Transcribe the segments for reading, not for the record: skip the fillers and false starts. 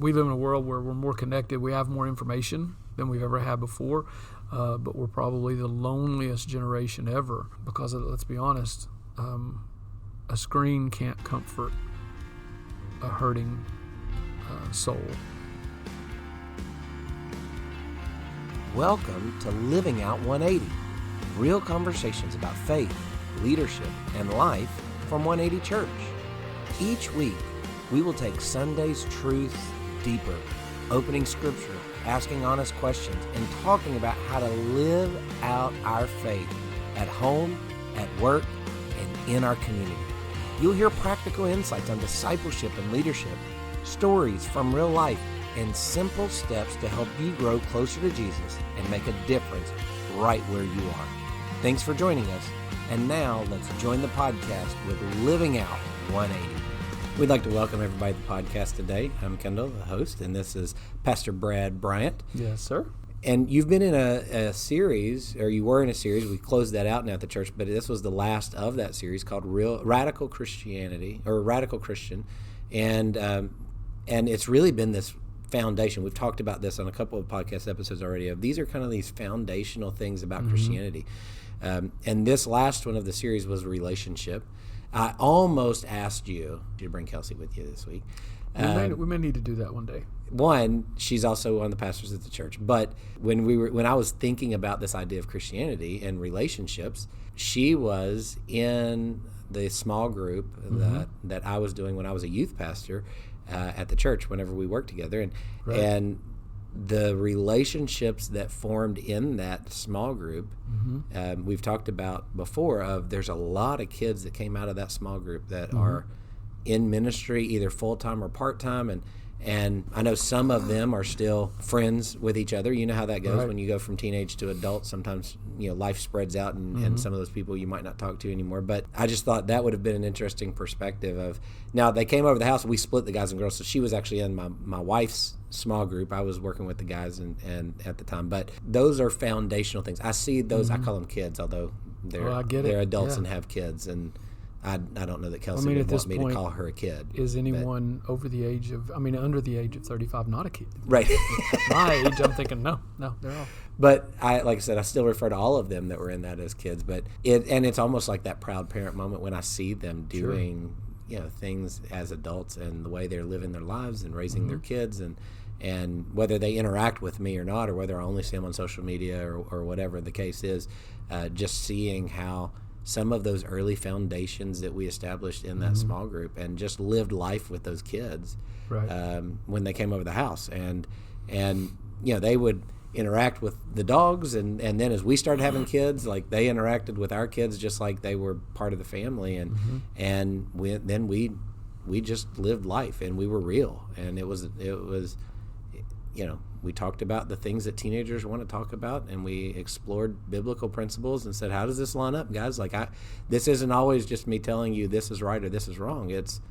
we live in a world where we're more connected. We have more information than we've ever had before, but we're probably the loneliest generation ever because, let's be honest, a screen can't comfort a hurting soul. Welcome to Living Out 180, real conversations about faith, leadership, and life from 180 Church. Each week, we will take Sunday's truths deeper, opening scripture, asking honest questions, and talking about how to live out our faith at home, at work, and in our community. You'll hear practical insights on discipleship and leadership, stories from real life, and simple steps to help you grow closer to Jesus and make a difference right where you are. Thanks for joining us. And now let's join the podcast with Living Out 180. We'd like to welcome everybody to the podcast today. I'm Kendall, the host, and this is Pastor Brad Bryant. Yes, sir. And you've been in a series, or you were in a series. We closed that out now at the church, but this was the last of that series called Radical Christianity, or Radical Christian. And it's really been this foundation. We've talked about this on a couple of podcast episodes already. These are kind of these foundational things about Christianity. And this last one of the series was relationship. I almost asked you to bring Kelsey with you this week. We may need to do that one day. One, she's also one of the pastors at the church. But when I was thinking about this idea of Christianity and relationships, she was in the small group that I was doing when I was a youth pastor at the church whenever we worked together. And the relationships that formed in that small group, we've talked about before, there's a lot of kids that came out of that small group that are in ministry, either full-time or part-time, and I know some of them are still friends with each other. You know how that goes when you go from teenage to adult. Sometimes, life spreads out and some of those people you might not talk to anymore. But I just thought that would have been an interesting perspective of, now they came over the house, we split the guys and girls. So she was actually in my wife's small group. I was working with the guys and at the time. But those are foundational things. I see those, I call them kids, although they're adults and have kids. And I don't know that Kelsey would want me to call her a kid. Is anyone under the age of 35 not a kid? Right. At my age, I'm thinking, no, they're all. But like I said, I still refer to all of them that were in that as kids. But it's almost like that proud parent moment when I see them doing things as adults and the way they're living their lives and raising their kids and whether they interact with me or not, or whether I only see them on social media or whatever the case is, just seeing how some of those early foundations that we established in that small group and just lived life with those kids when they came over the house. And they would interact with the dogs. And then as we started having kids, like they interacted with our kids just like they were part of the family. And we just lived life and we were real. And it was we talked about the things that teenagers want to talk about, and we explored biblical principles and said, how does this line up, guys? Like, this isn't always just me telling you this is right or this is wrong. It's,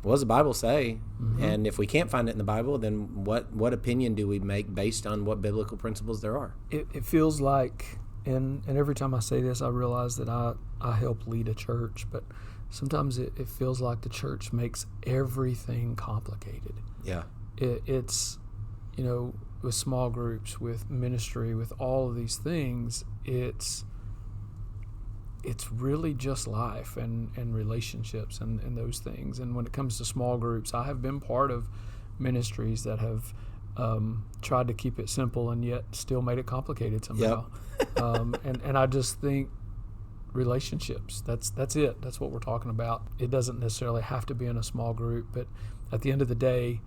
what does the Bible say? And if we can't find it in the Bible, then what opinion do we make based on what biblical principles there are? It feels like, and every time I say this, I realize that I help lead a church, but sometimes it feels like the church makes everything complicated. Yeah. It's with small groups, with ministry, with all of these things, it's really just life and relationships and those things. And when it comes to small groups, I have been part of ministries that have tried to keep it simple and yet still made it complicated somehow. Yep. And I just think relationships, that's it. That's what we're talking about. It doesn't necessarily have to be in a small group, but at the end of the day,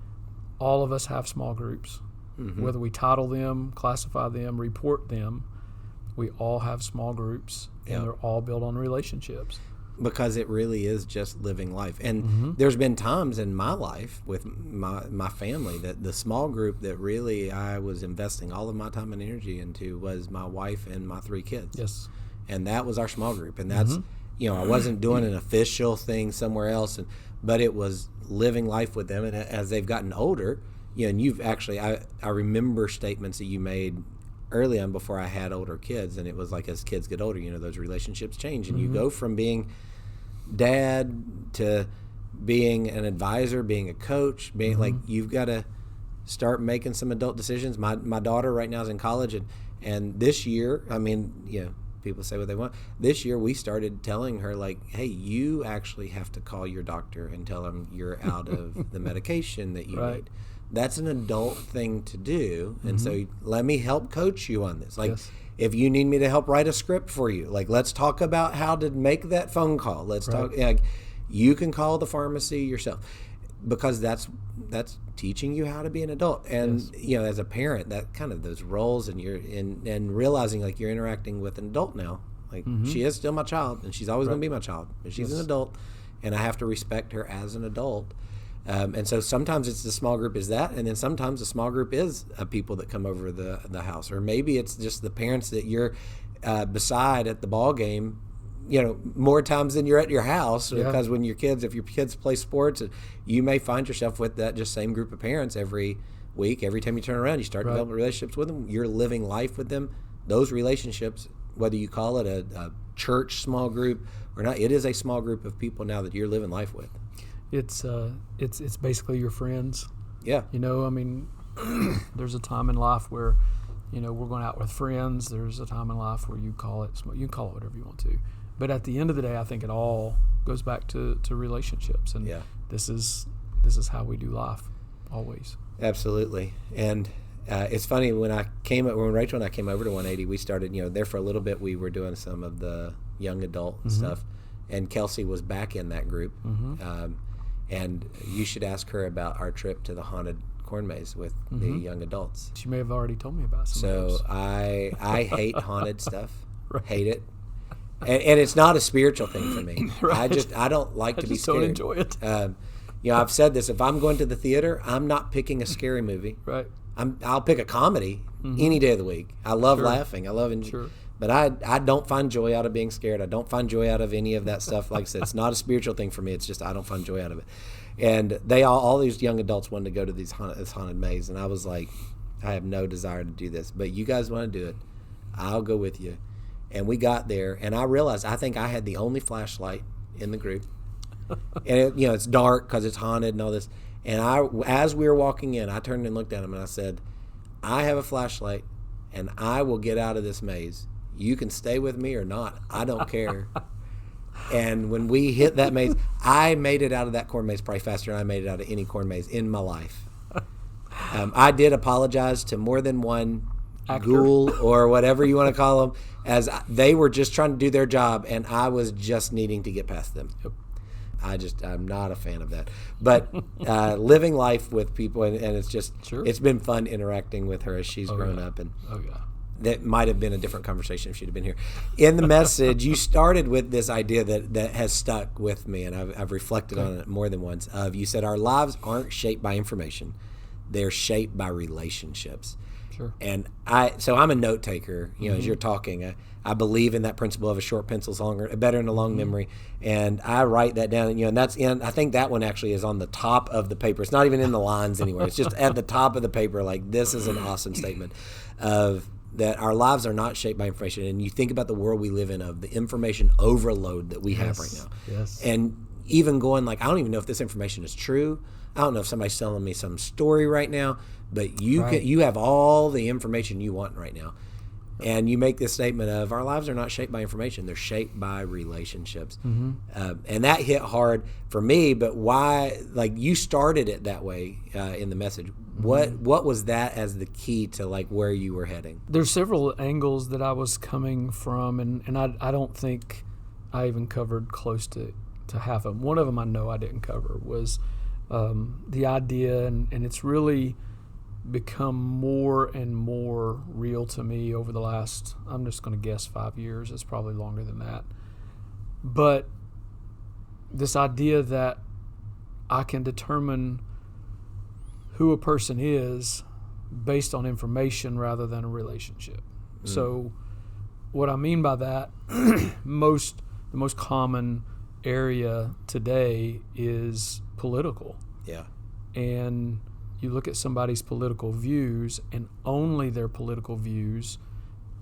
all of us have small groups. Whether we title them, classify them, report them, we all have small groups, and they're all built on relationships. Because it really is just living life. And there's been times in my life with my family that the small group that really I was investing all of my time and energy into was my wife and my 3 kids. Yes. And that was our small group. And that's, I wasn't doing an official thing somewhere else, but it was living life with them. And as they've gotten older, and you've actually, I remember statements that you made early on before I had older kids, and it was like as kids get older, those relationships change, and you go from being dad to being an advisor, being a coach, being like you've got to start making some adult decisions. My daughter right now is in college, and this year, I mean, people say what they want. This year, we started telling her, like, hey, you actually have to call your doctor and tell them you're out of the medication that you need. That's an adult thing to do. And so let me help coach you on this. Like, if you need me to help write a script for you, like, let's talk about how to make that phone call. Let's talk. Like, you can call the pharmacy yourself, because that's teaching you how to be an adult. And as a parent, that kind of those roles, and you're and realizing, like, you're interacting with an adult now. Like, she is still my child, and she's always going to be my child, but she's an adult, and I have to respect her as an adult. And so sometimes it's the small group is that, and then sometimes the small group is people that come over the house, or maybe it's just the parents that you're beside at the ball game, more times than you're at your house, because if your kids play sports, you may find yourself with that just same group of parents every week. Every time you turn around, you start developing relationships with them. You're living life with them. Those relationships, whether you call it a church small group or not, it is a small group of people now that you're living life with. It's basically your friends. Yeah. I mean, there's a time in life where, we're going out with friends. There's a time in life where you can call it whatever you want to. But at the end of the day, I think it all goes back to relationships. And this is how we do life, always. Absolutely. And it's funny, when Rachel and I came over to 180, we started, there for a little bit, we were doing some of the young adult stuff. And Kelsey was back in that group. And you should ask her about our trip to the haunted corn maze with the young adults. She may have already told me about some of those. So I hate haunted stuff. Hate it. And it's not a spiritual thing for me. I don't like to be scared. I just don't enjoy it. I've said this. If I'm going to the theater, I'm not picking a scary movie. Right. I'll pick a comedy any day of the week. I love laughing. I love enjoying. But I don't find joy out of being scared. I don't find joy out of any of that stuff. Like I said, it's not a spiritual thing for me. It's just I don't find joy out of it. And all these young adults wanted to go to this haunted maze, and I was like, I have no desire to do this. But you guys want to do it, I'll go with you. And we got there, and I realized I think I had the only flashlight in the group. And it's dark because it's haunted and all this. And as we were walking in, I turned and looked at him, and I said, I have a flashlight, and I will get out of this maze. You can stay with me or not. I don't care. And when we hit that maze, I made it out of that corn maze probably faster than I made it out of any corn maze in my life. I did apologize to more than one ghoul or whatever you want to call them, as they were just trying to do their job, and I was just needing to get past them. I'm not a fan of that. But living life with people, and it's just, it's been fun interacting with her as she's grown up. And that might have been a different conversation if she'd have been here. In the message, you started with this idea that has stuck with me, and I've reflected on it more than once. You said our lives aren't shaped by information; they're shaped by relationships. Sure. And so I'm a note taker. As you're talking, I believe in that principle of a short pencil's better than a long memory, and I write that down. And that's in. I think that one actually is on the top of the paper. It's not even in the lines anywhere. It's just at the top of the paper. Like, this is an awesome statement of that our lives are not shaped by information. And you think about the world we live in, of the information overload that we have right now. Yes. And even going like, I don't even know if this information is true. I don't know if somebody's telling me some story right now, but you have all the information you want right now. And you make this statement of our lives are not shaped by information. They're shaped by relationships. And that hit hard for me, but why, like, you started it that way in the message. What was that as the key to, like, where you were heading? There's several angles that I was coming from, and I don't think I even covered close to half of them. One of them I know I didn't cover was the idea, and it's really become more and more real to me over the last, I'm just going to guess 5 years. It's probably longer than that. But this idea that I can determine who a person is based on information rather than a relationship. So what I mean by that, the most common area today is political. Yeah. And you look at somebody's political views and only their political views,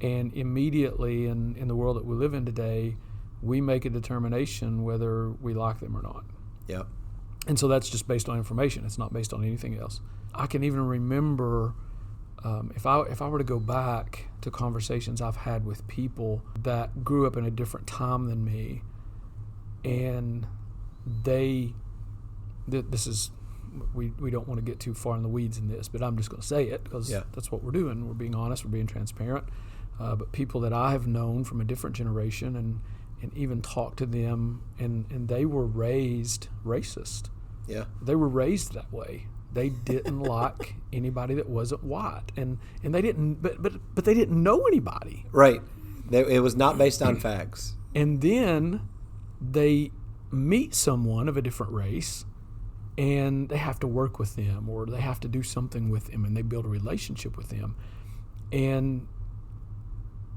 and immediately in the world that we live in today, we make a determination whether we like them or not. Yep. And so that's just based on information. It's not based on anything else. I can even remember if I were to go back to conversations I've had with people that grew up in a different time than me, and this is, we don't want to get too far in the weeds in this, but I'm just going to say it because that's what we're doing. We're being honest. We're being transparent. But people that I have known from a different generation and even talked to them, and they were raised racist. Yeah. They were raised that way. They didn't like anybody that wasn't white, and they didn't. But they didn't know anybody. Right. It was not based on facts. And then they meet someone of a different race, and they have to work with them, or they have to do something with them, and they build a relationship with them. And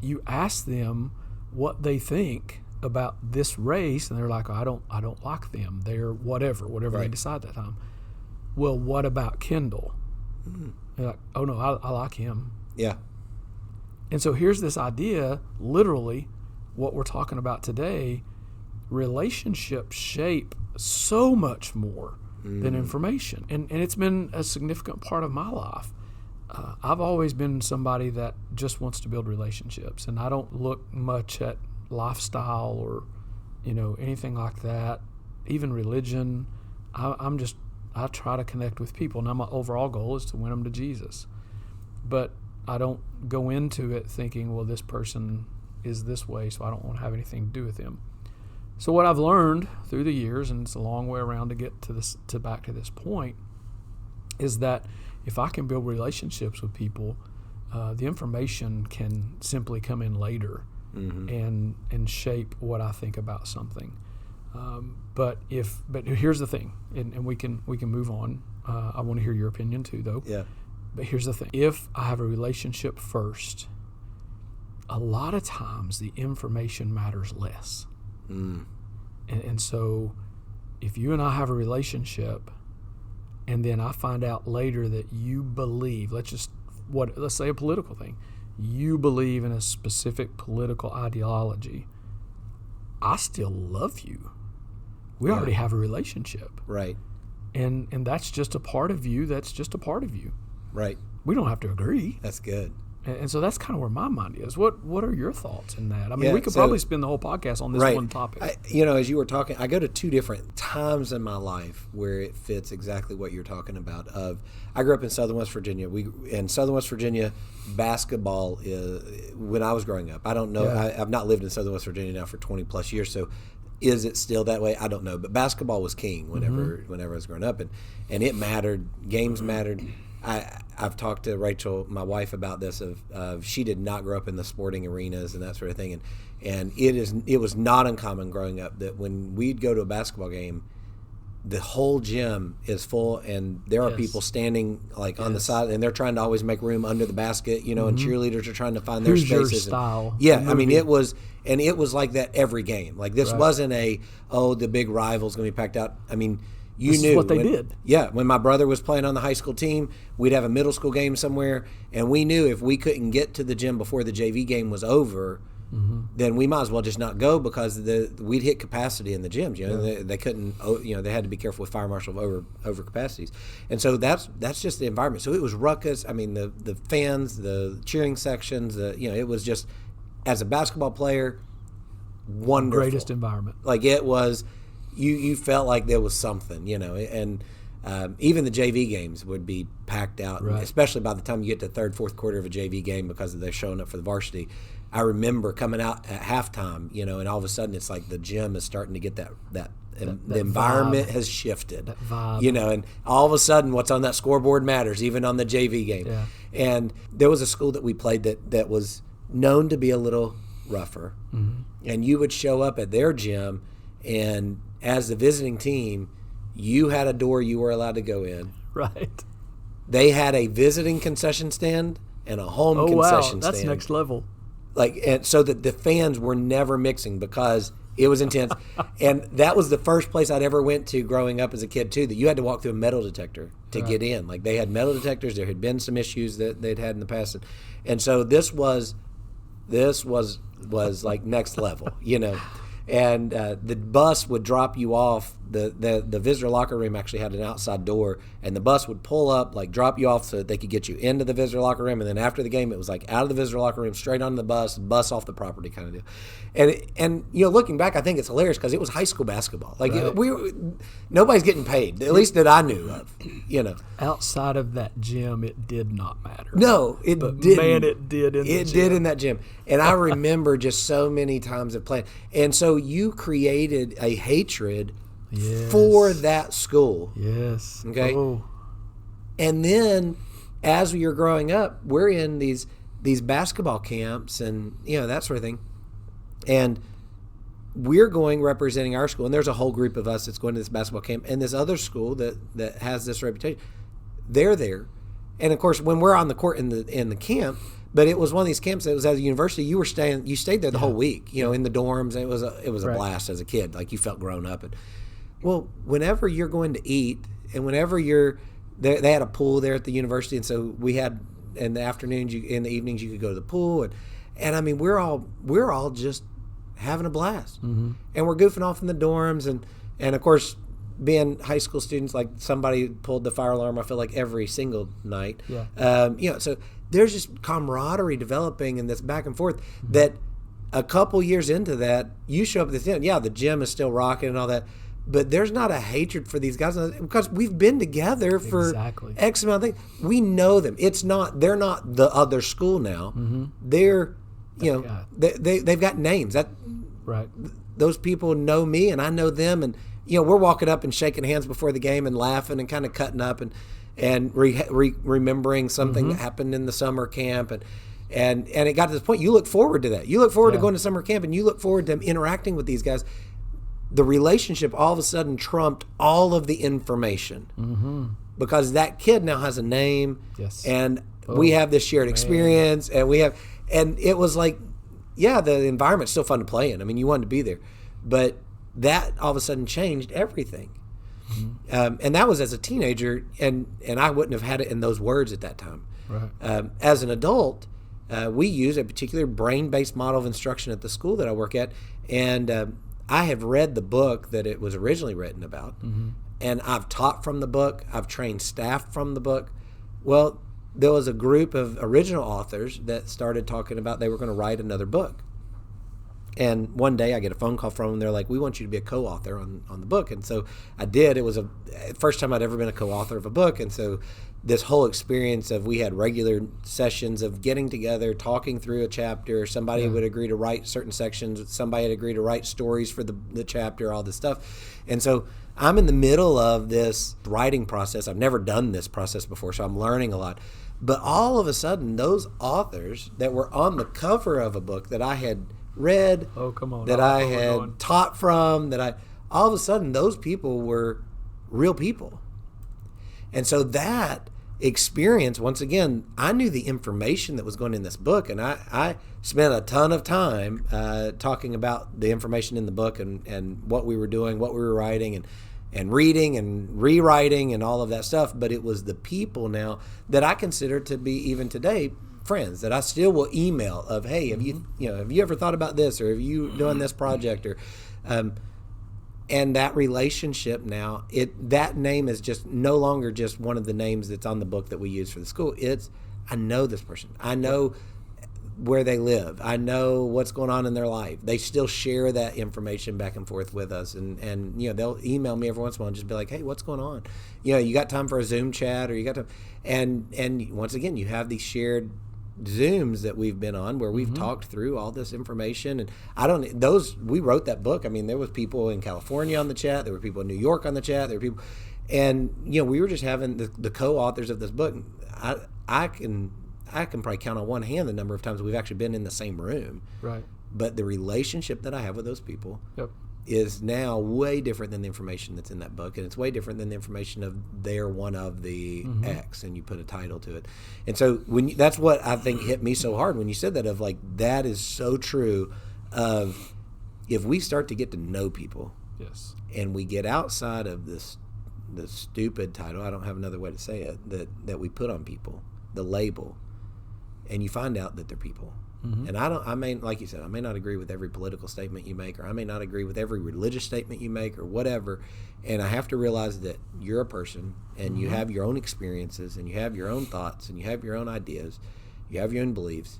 you ask them what they think about this race, and they're like, I don't like them. They're whatever right. They decide that time. Well, what about Kendall? They're like, oh no, I like him. Yeah. And so here's this idea, literally, what we're talking about today. Relationships shape so much more than information, and it's been a significant part of my life. I've always been somebody that just wants to build relationships, and I don't look much at lifestyle or anything like that, even religion. I try to connect with people. Now my overall goal is to win them to Jesus, but I don't go into it thinking, well, this person is this way, so I don't want to have anything to do with them. So what I've learned through the years, and it's a long way around to get to back to this point, is that if I can build relationships with people, the information can simply come in later and shape what I think about something. But here's the thing, and we can move on. I want to hear your opinion too, though. Yeah. But here's the thing: if I have a relationship first, a lot of times the information matters less. And so, if you and I have a relationship, and then I find out later that you believe, let's say a political thing, you believe in a specific political ideology, I still love you. We already have a relationship. Right. And that's just a part of you. That's just a part of you. Right. We don't have to agree. That's good. And so that's kind of where my mind is. What are your thoughts in that? I mean, we could probably spend the whole podcast on this one topic. As you were talking, I go to two different times in my life where it fits exactly what you're talking about. I grew up in Southern West Virginia. In Southern West Virginia, basketball is, when I was growing up, I don't know. Yeah. I've not lived in Southern West Virginia now for 20 plus years, so is it still that way? I don't know. But basketball was king whenever I was growing up, and it mattered. Games mattered. I've talked to Rachel, my wife, about this. Of she did not grow up in the sporting arenas and that sort of thing, and it was not uncommon growing up that when we'd go to a basketball game, the whole gym is full, and there are people standing on the side, and they're trying to always make room under the basket, and cheerleaders are trying to find their spaces. Your style? I mean, it was like that every game. Like this wasn't the big rival's going to be packed out. I mean. You this knew is what they did. Yeah, when my brother was playing on the high school team, we'd have a middle school game somewhere, and we knew if we couldn't get to the gym before the JV game was over, then we might as well just not go because we'd hit capacity in the gyms. They couldn't. They had to be careful with fire marshal over capacities, and so that's just the environment. So it was ruckus. I mean, the fans, the cheering sections. It was just, as a basketball player, wonderful. Greatest environment. Like it was. You felt like there was something, and even the JV games would be packed out, especially by the time you get to third, fourth quarter of a JV game because they're showing up for the varsity. I remember coming out at halftime, and all of a sudden it's like the gym is starting to get that the environment has shifted, that vibe. And all of a sudden what's on that scoreboard matters, even on the JV game. Yeah. And there was a school that we played that was known to be a little rougher, and you would show up at their gym, and as the visiting team, you had a door you were allowed to go in. Right. They had a visiting concession stand and a home concession stand. That's next level. And so that the fans were never mixing because it was intense. And that was the first place I'd ever went to growing up as a kid too, that you had to walk through a metal detector to get in. Like they had metal detectors. There had been some issues that they'd had in the past. And so this was like next level, And the bus would drop you off the visitor locker room actually had an outside door, and the bus would pull up, like drop you off so that they could get you into the visitor locker room, and then after the game it was like out of the visitor locker room straight onto the bus off the property kind of deal. And looking back, I think it's hilarious because it was high school basketball. Like nobody's getting paid, at least that I knew of. Outside of that gym, it did not matter. No, it didn't. Man, it did in the gym. It did in that gym. And I remember just so many times of playing. And so you created a hatred for that school. Yes. Okay. Oh. And then as you're growing up, we're in these basketball camps and that sort of thing. And we're going representing our school, and there's a whole group of us that's going to this basketball camp, and this other school that has this reputation, they're there. And of course, when we're on the court in the camp, but it was one of these camps that was at the university. You stayed there the whole week, in the dorms. And it was a blast as a kid. Like you felt grown up. And well, whenever you're going to eat, and whenever they had a pool there at the university, and so we had in the afternoons, in the evenings, you could go to the pool, and I mean we're all just having a blast, and we're goofing off in the dorms, and of course, being high school students, like somebody pulled the fire alarm, I feel like every single night. So there's just camaraderie developing and this back and forth that a couple years into that, you show up at the gym. Yeah, the gym is still rocking and all that, but there's not a hatred for these guys because we've been together for X amount of things. We know them. They're not the other school now. They're, they've got names. Those people know me and I know them, and we're walking up and shaking hands before the game and laughing and kind of cutting up and remembering something that happened in the summer camp, and it got to this point. You look forward to that. You look forward to going to summer camp, and you look forward to interacting with these guys. The relationship all of a sudden trumped all of the information because that kid now has a name, and we have this shared experience, and it was like, the environment's still fun to play in. I mean, you wanted to be there, but that all of a sudden changed everything. And that was as a teenager, and I wouldn't have had it in those words at that time. As an adult, we use a particular brain-based model of instruction at the school that I work at, and I have read the book that it was originally written about, and I've taught from the book. I've trained staff from the book. Well, there was a group of original authors that started talking about they were going to write another book. And one day I get a phone call from them. They're like, we want you to be a co-author on the book. And so I did. It was the first time I'd ever been a co-author of a book. And so this whole experience of we had regular sessions of getting together, talking through a chapter. Somebody would agree to write certain sections. Somebody would agree to write stories for the chapter, all this stuff. And so I'm in the middle of this writing process. I've never done this process before, so I'm learning a lot. But all of a sudden, those authors that were on the cover of a book that I had read, that I had taught from, all of a sudden, those people were real people. And so that experience, once again, I knew the information that was going in this book, and I spent a ton of time talking about the information in the book and what we were doing, what we were writing, and reading and rewriting and all of that stuff. But it was the people now that I consider to be, even today, friends that I still will email of, hey, have you ever thought about this, or have you done this project, or and that relationship now, that name is just no longer just one of the names that's on the book that we use for the school. It's, I know this person. I know where they live. I know what's going on in their life. They still share that information back and forth with us, and they'll email me every once in a while and just be like, hey, what's going on? You got time for a Zoom chat, or you got time, and once again, you have these shared Zooms that we've been on where we've talked through all this information. And we wrote that book. I mean, there was people in California on the chat, there were people in New York on the chat, there were people, and we were just having the co-authors of this book. I can probably count on one hand the number of times we've actually been in the same room. Right. But the relationship that I have with those people is now way different than the information that's in that book, and it's way different than the information of they're one of the X, and you put a title to it. And so that's what I think hit me so hard when you said that, of like, that is so true of, if we start to get to know people, and we get outside of the stupid title, I don't have another way to say it, that we put on people, the label, and you find out that they're people. And I may, like you said, I may not agree with every political statement you make, or I may not agree with every religious statement you make, or whatever. And I have to realize that you're a person, and you have your own experiences, and you have your own thoughts, and you have your own ideas, you have your own beliefs.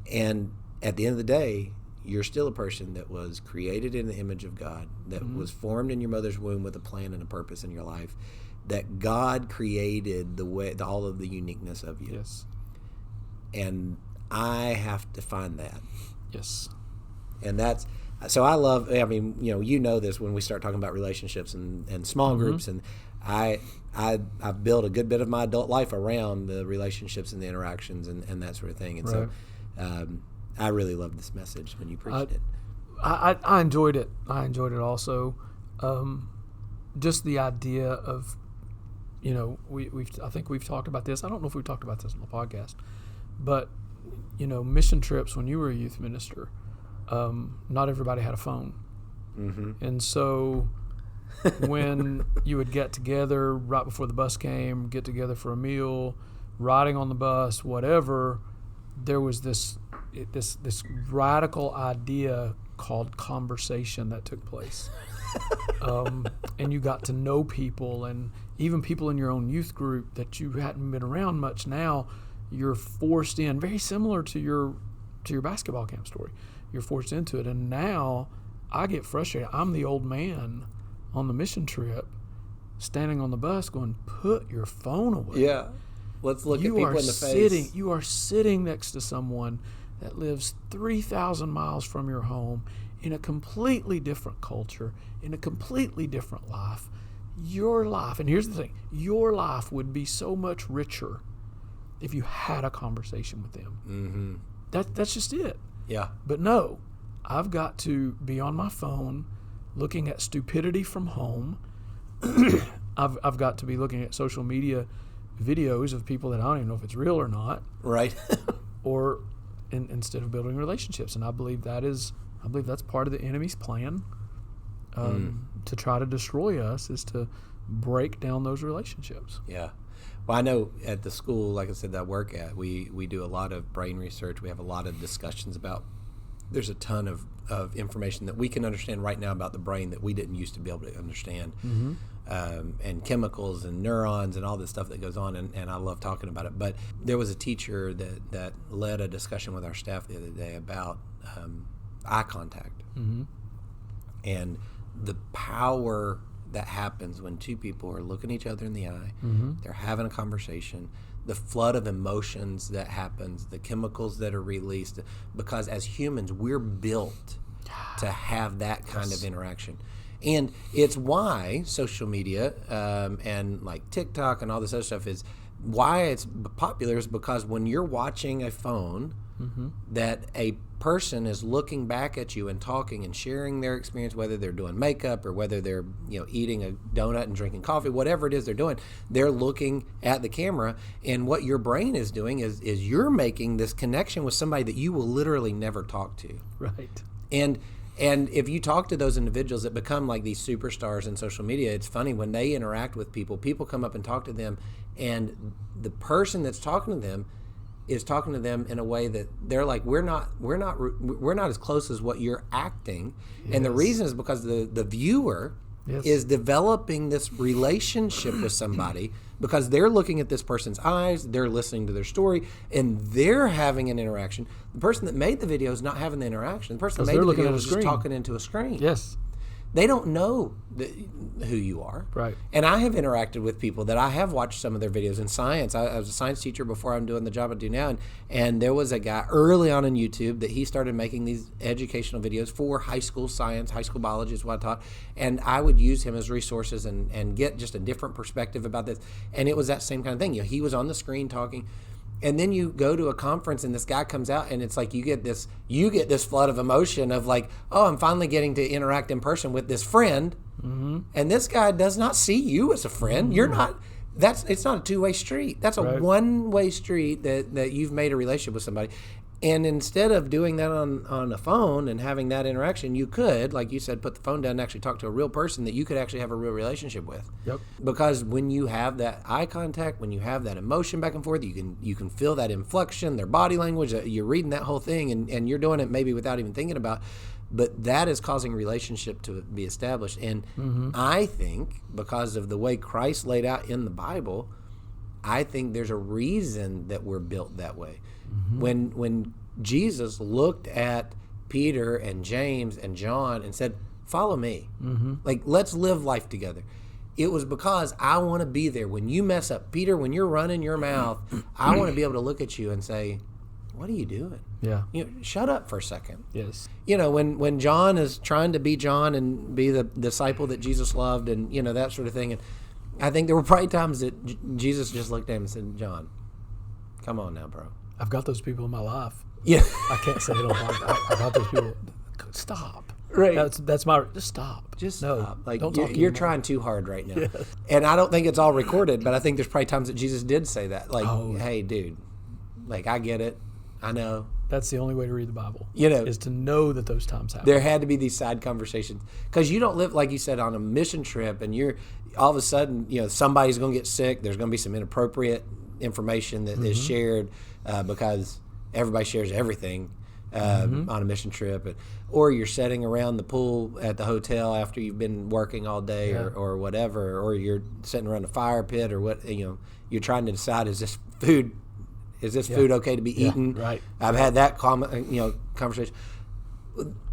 And at the end of the day, you're still a person that was created in the image of God, that was formed in your mother's womb with a plan and a purpose in your life, that God created all of the uniqueness of you. Yes. And I have to find that. Yes. And that's, so I love, I mean, you know this when we start talking about relationships and small groups, and I've built a good bit of my adult life around the relationships and the interactions and that sort of thing. And so I really loved this message when you preached it. I enjoyed it. I enjoyed it also. Just the idea of, I think we've talked about this. I don't know if we've talked about this on the podcast, but mission trips when you were a youth minister, not everybody had a phone. And so when you would get together right before the bus came, get together for a meal, riding on the bus, whatever, there was this radical idea called conversation that took place. And you got to know people, and even people in your own youth group that you hadn't been around much. Now you're forced in, very similar to your basketball camp story. You're forced into it, and now I get frustrated. I'm the old man on the mission trip, standing on the bus going, put your phone away. Yeah. Let's look at people in the face. You are sitting next to someone that lives 3,000 miles from your home, in a completely different culture, in a completely different life. Your life, and here's the thing, your life would be so much richer if you had a conversation with them. That's just it. Yeah. But no, I've got to be on my phone looking at stupidity from home. I've got to be looking at social media videos of people that I don't even know if it's real or not. Right. Or instead of building relationships. And I believe that's part of the enemy's plan to try to destroy us, is to break down those relationships. Yeah. Well, I know at the school, like I said, that I work at, we do a lot of brain research. We have a lot of discussions about, there's a ton of information that we can understand right now about the brain that we didn't used to be able to understand. And chemicals and neurons and all this stuff that goes on, and I love talking about it. But there was a teacher that led a discussion with our staff the other day about eye contact and the power that happens when two people are looking each other in the eye, they're having a conversation, the flood of emotions that happens, the chemicals that are released, because as humans, we're built to have that kind of interaction. And it's why social media and like TikTok and all this other stuff is why it's popular, is because when you're watching a phone, that a person is looking back at you and talking and sharing their experience, whether they're doing makeup or whether they're eating a donut and drinking coffee, whatever it is they're doing, they're looking at the camera. And what your brain is doing is you're making this connection with somebody that you will literally never talk to. Right. And if you talk to those individuals that become like these superstars in social media, it's funny when they interact with people come up and talk to them, and the person that's talking to them is talking to them in a way that they're like, we're not as close as what you're acting. Yes. And the reason is because the viewer is developing this relationship with somebody because they're looking at this person's eyes, they're listening to their story, and they're having an interaction. The person that made the video is not having the interaction. The person that made the video is just talking into a screen. Yes. They don't know who you are. Right. And I have interacted with people that I have watched some of their videos in science. I was a science teacher before I'm doing the job I do now. And there was a guy early on YouTube that he started making these educational videos for high school science, high school biology is what I taught. And I would use him as resources and get just a different perspective about this. And it was that same kind of thing. He was on the screen talking. And then you go to a conference and this guy comes out and it's like you get this flood of emotion of like, oh, I'm finally getting to interact in person with this friend. And this guy does not see you as a friend. You're not, it's not a two-way street. That's a one-way street that you've made a relationship with somebody. And instead of doing that on a phone and having that interaction, you could, like you said, put the phone down and actually talk to a real person that you could actually have a real relationship with. Yep. Because when you have that eye contact, when you have that emotion back and forth, you can feel that inflection, their body language. You're reading that whole thing, and you're doing it maybe without even thinking about. But that is causing relationship to be established. And I think because of the way Christ laid out in the Bible, I think there's a reason that we're built that way. When Jesus looked at Peter and James and John and said, follow me, like, let's live life together. It was because I want to be there. When you mess up, Peter, when you're running your mouth, I want to be able to look at you and say, what are you doing? Yeah. Shut up for a second. Yes. When John is trying to be John and be the disciple that Jesus loved and, that sort of thing. And I think there were probably times that Jesus just looked at him and said, John, come on now, bro. I've got those people in my life. Yeah. I can't say it on I got those people. Stop. Right. That's my, just stop. Just no, stop. Like, don't talk you're anymore. trying too hard right now. Yeah. And I don't think it's all recorded, but I think there's probably times that Jesus did say that. Like, Oh. hey, dude, like, I get it. I know. That's the only way to read the Bible. Is to know that those times happen. There had to be these side conversations because you don't live, like you said, on a mission trip and you're all of a sudden, somebody's going to get sick. There's going to be some inappropriate information that is shared because everybody shares everything on a mission trip. Or you're sitting around the pool at the hotel after you've been working all day or whatever, or you're sitting around a fire pit or what, you're trying to decide, is this food okay to be eaten? Right. I've had that conversation.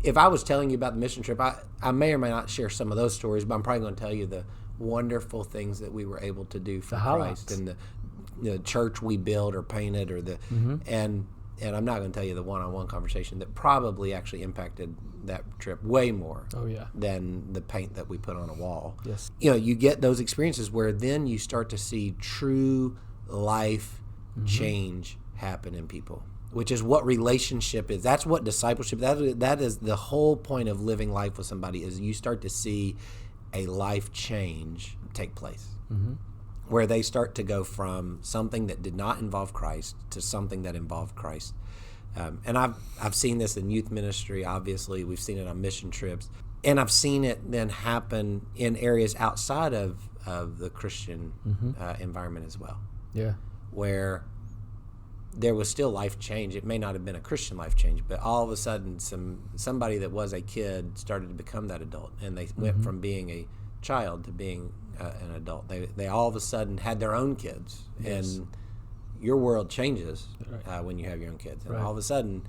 If I was telling you about the mission trip, I may or may not share some of those stories, but I'm probably going to tell you the wonderful things that we were able to do for Christ and the church we built or painted or and I'm not going to tell you the one-on-one conversation that probably actually impacted that trip way more than the paint that we put on a wall. Yes. You get those experiences where then you start to see true life change happen in people, which is what relationship is. That's what discipleship, that is the whole point of living life with somebody, is you start to see a life change take place, where they start to go from something that did not involve Christ to something that involved Christ. And I've seen this in youth ministry, obviously. We've seen it on mission trips. And I've seen it then happen in areas outside of the Christian environment as well. Yeah. Where there was still life change. It may not have been a Christian life change, but all of a sudden somebody that was a kid started to become that adult, and they went from being a child to being an adult. They all of a sudden had their own kids, and your world changes when you have your own kids. And all of a sudden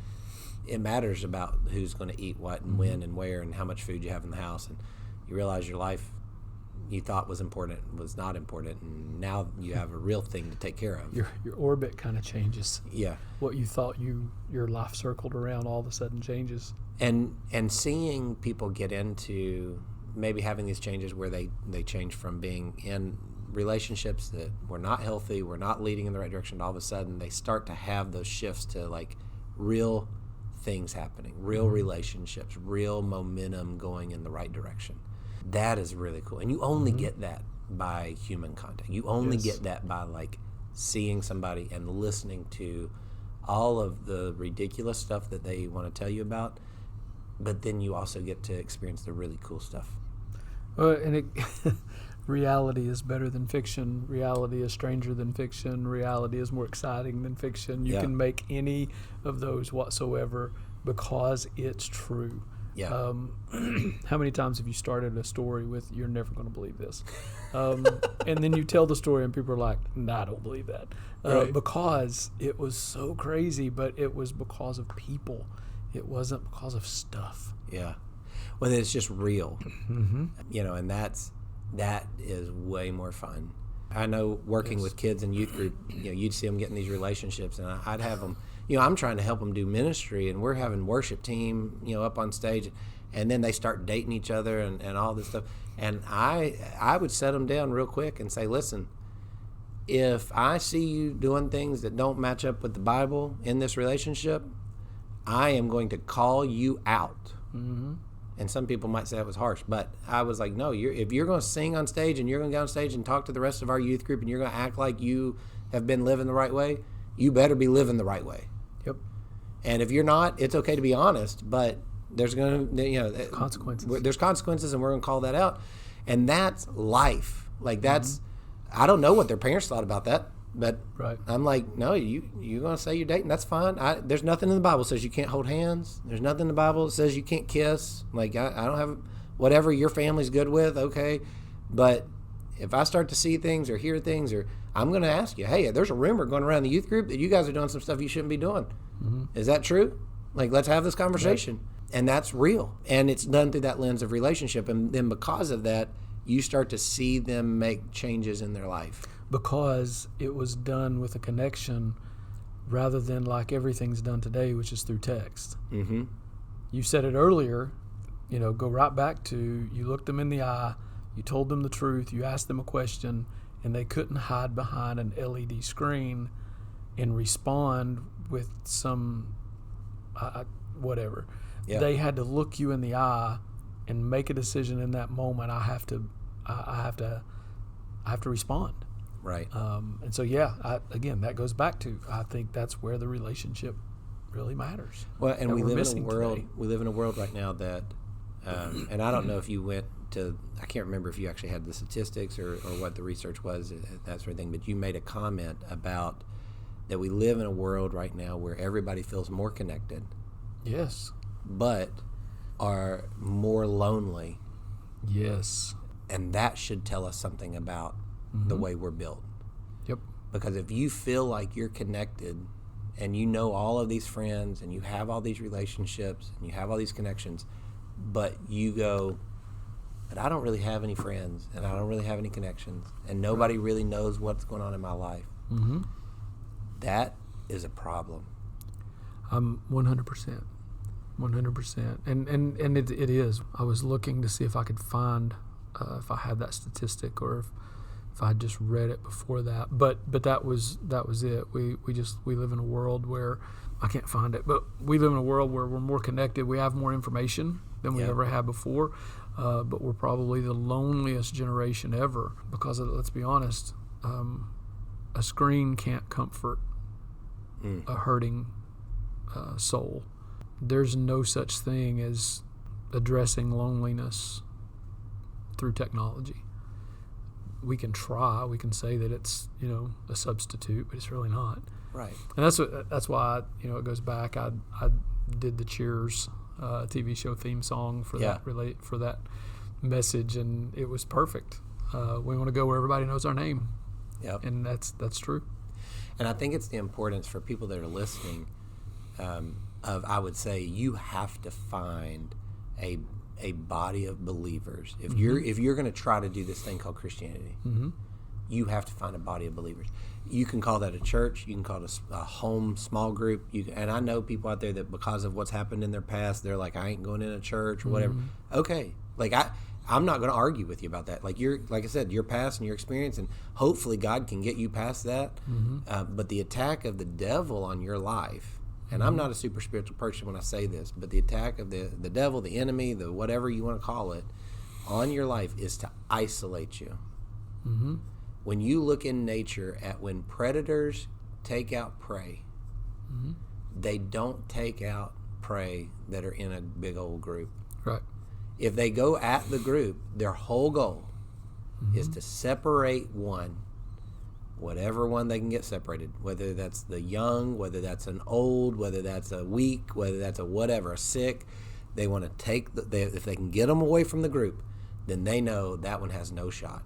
it matters about who's going to eat what and when and where and how much food you have in the house, and you realize your life you thought was important was not important, and now you have a real thing to take care of. Your orbit kind of changes. Yeah. What you thought your life circled around all of a sudden changes. And seeing people get into maybe having these changes where they change from being in relationships that were not healthy, were not leading in the right direction, all of a sudden they start to have those shifts to like real things happening, real relationships, real momentum going in the right direction. That is really cool. And you only get that by human contact. You only get that by like seeing somebody and listening to all of the ridiculous stuff that they want to tell you about, but then you also get to experience the really cool stuff. Reality is better than fiction. Reality is stranger than fiction. Reality is more exciting than fiction. You can make any of those whatsoever because it's true. Yeah. How many times have you started a story with, you're never going to believe this? And then you tell the story and people are like, nah, I don't believe that. Because it was so crazy, but it was because of people. It wasn't because of stuff. Yeah. Well, it's just real. And that is way more fun. I know working with kids in youth group, you'd see them getting these relationships, and I'd have them, I'm trying to help them do ministry, and we're having worship team, up on stage, and then they start dating each other and all this stuff. And I would set them down real quick and say, listen, if I see you doing things that don't match up with the Bible in this relationship, I am going to call you out. And some people might say that was harsh, but I was like, no, if you're going to sing on stage and you're going to get on stage and talk to the rest of our youth group and you're going to act like you have been living the right way, you better be living the right way. Yep. And if you're not, it's okay to be honest, but there's going to, Consequences. There's consequences, and we're going to call that out. And that's life. Like that's, I don't know what their parents thought about that, but Right. I'm like, no, you're going to say you're dating. That's fine. There's nothing in the Bible that says you can't hold hands. There's nothing in the Bible that says you can't kiss. Like I don't have whatever your family's good with. Okay. But if I start to see things or hear things, or I'm going to ask you, hey, there's a rumor going around the youth group that you guys are doing some stuff you shouldn't be doing. Is that true? Like, let's have this conversation. Right. And that's real. And it's done through that lens of relationship. And then because of that, you start to see them make changes in their life. Because it was done with a connection rather than like everything's done today, which is through text. Mm-hmm. You said it earlier, go right back to you looked them in the eye, you told them the truth, you asked them a question, and they couldn't hide behind an LED screen and respond with some whatever. Yeah. They had to look you in the eye and make a decision in that moment. I have to respond. Right. And so, again, that goes back to, I think that's where the relationship really matters. Well, and we live in a world right now that, and I don't know if you went to, I can't remember if you actually had the statistics or what the research was, that sort of thing, but you made a comment about that we live in a world right now where everybody feels more connected. Yes. But are more lonely. Yes. And that should tell us something about the way we're built. Yep. Because if you feel like you're connected and you know all of these friends and you have all these relationships and you have all these connections, but you go, but I don't really have any friends and I don't really have any connections and nobody really knows what's going on in my life. Mm-hmm. That is a problem. 100%. 100%. And it is. I was looking to see if I could find, if I had that statistic or if I just read it before that. But that was it. We live in a world where, I can't find it, but we live in a world where we're more connected. We have more information than we ever had before. But we're probably the loneliest generation ever because, let's be honest, a screen can't comfort a hurting soul. There's no such thing as addressing loneliness through technology. We can try. We can say that it's a substitute, but it's really not. Right. And that's why it goes back. I did the Cheers TV show theme song for that message, and it was perfect. We want to go where everybody knows our name. Yep. And that's true. And I think it's the importance for people that are listening I would say you have to find a body of believers. If you're going to try to do this thing called Christianity, you have to find a body of believers. You can call that a church. You can call it a home small group. And I know people out there that because of what's happened in their past, they're like, I ain't going in a church or whatever. Okay. Like I'm not going to argue with you about that. Like I said, your past and your experience, and hopefully God can get you past that. But the attack of the devil on your life, and I'm not a super spiritual person when I say this, but the attack of the devil, the enemy, the whatever you want to call it, on your life is to isolate you. When you look in nature at when predators take out prey, they don't take out prey that are in a big old group. Right. If they go at the group, their whole goal is to separate one, whatever one they can get separated, whether that's the young, whether that's an old, whether that's a weak, whether that's a whatever, a sick. They want to take, if they can get them away from the group, then they know that one has no shot.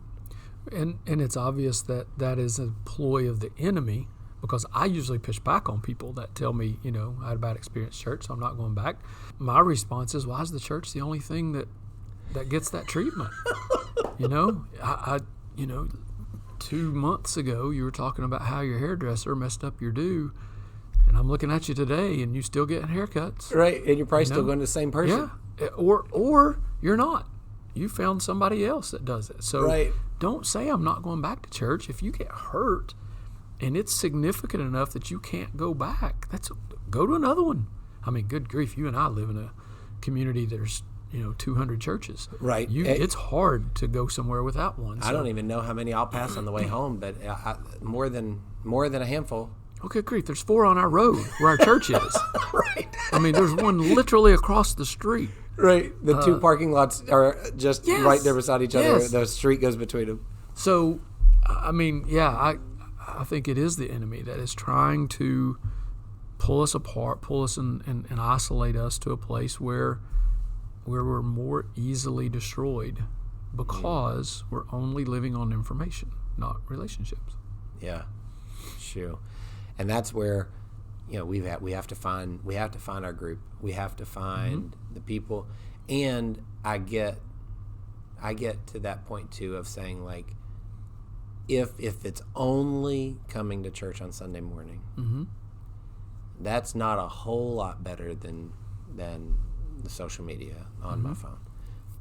And it's obvious that is a ploy of the enemy, because I usually push back on people that tell me, I had a bad experience at church, so I'm not going back. My response is, why is the church the only thing that gets that treatment? I 2 months ago, you were talking about how your hairdresser messed up your do, and I'm looking at you today, and you still getting haircuts. Right, and you're probably still going to the same person. Yeah, or you're not. You found somebody else that does it. So don't say I'm not going back to church. If you get hurt and it's significant enough that you can't go back, go to another one. I mean, good grief, you and I live in a community there's 200 churches. Right. It's hard to go somewhere without one. So. I don't even know how many I'll pass on the way home, but more than a handful. Okay, great. There's 4 on our road where our church is. Right. I mean, there's one literally across the street. Right. The 2 parking lots are just Yes. right there beside each other. Yes. The street goes between them. So, I mean, yeah, I think it is the enemy that is trying to pull us apart, pull us and isolate us to a place where we're more easily destroyed because we're only living on information, not relationships. Yeah. Sure. And that's where, we have to find our group. We have to find the people. And I get to that point too of saying, like, if it's only coming to church on Sunday morning, that's not a whole lot better than the social media on my phone.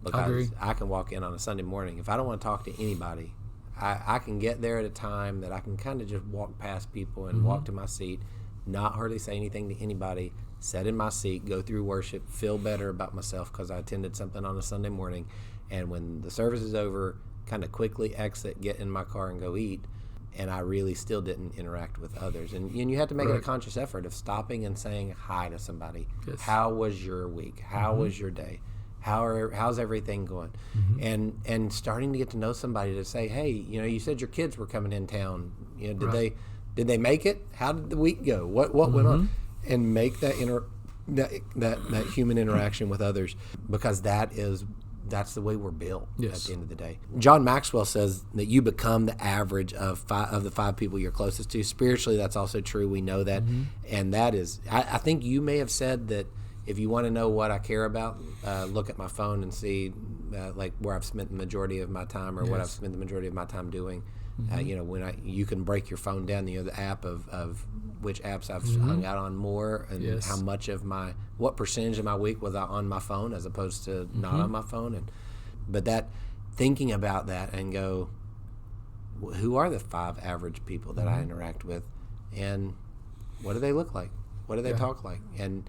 Because I can walk in on a Sunday morning. If I don't want to talk to anybody, I can get there at a time that I can kind of just walk past people and walk to my seat, not hardly say anything to anybody, sit in my seat, go through worship, feel better about myself because I attended something on a Sunday morning. And when the service is over, kind of quickly exit, get in my car and go eat. And I really still didn't interact with others. And you have to make it a conscious effort of stopping and saying hi to somebody. Yes. How was your week? How was your day? How's everything going? And starting to get to know somebody to say, hey, you said your kids were coming in town. Did they make it? How did the week go? What went on? And make that that human interaction with others, because that's the way we're built. Yes. At the end of the day. John Maxwell says that you become the average of the 5 people you're closest to. Spiritually, that's also true. We know that. And that is, I think you may have said that if you want to know what I care about, look at my phone and see like where I've spent the majority of my time, or what I've spent the majority of my time doing. When you can break your phone down, the app of which apps I've hung out on more, and how much of what percentage of my week was I on my phone as opposed to not on my phone. But that, thinking about that and go, who are the 5 average people that I interact with, and what do they look like? What do they talk like? And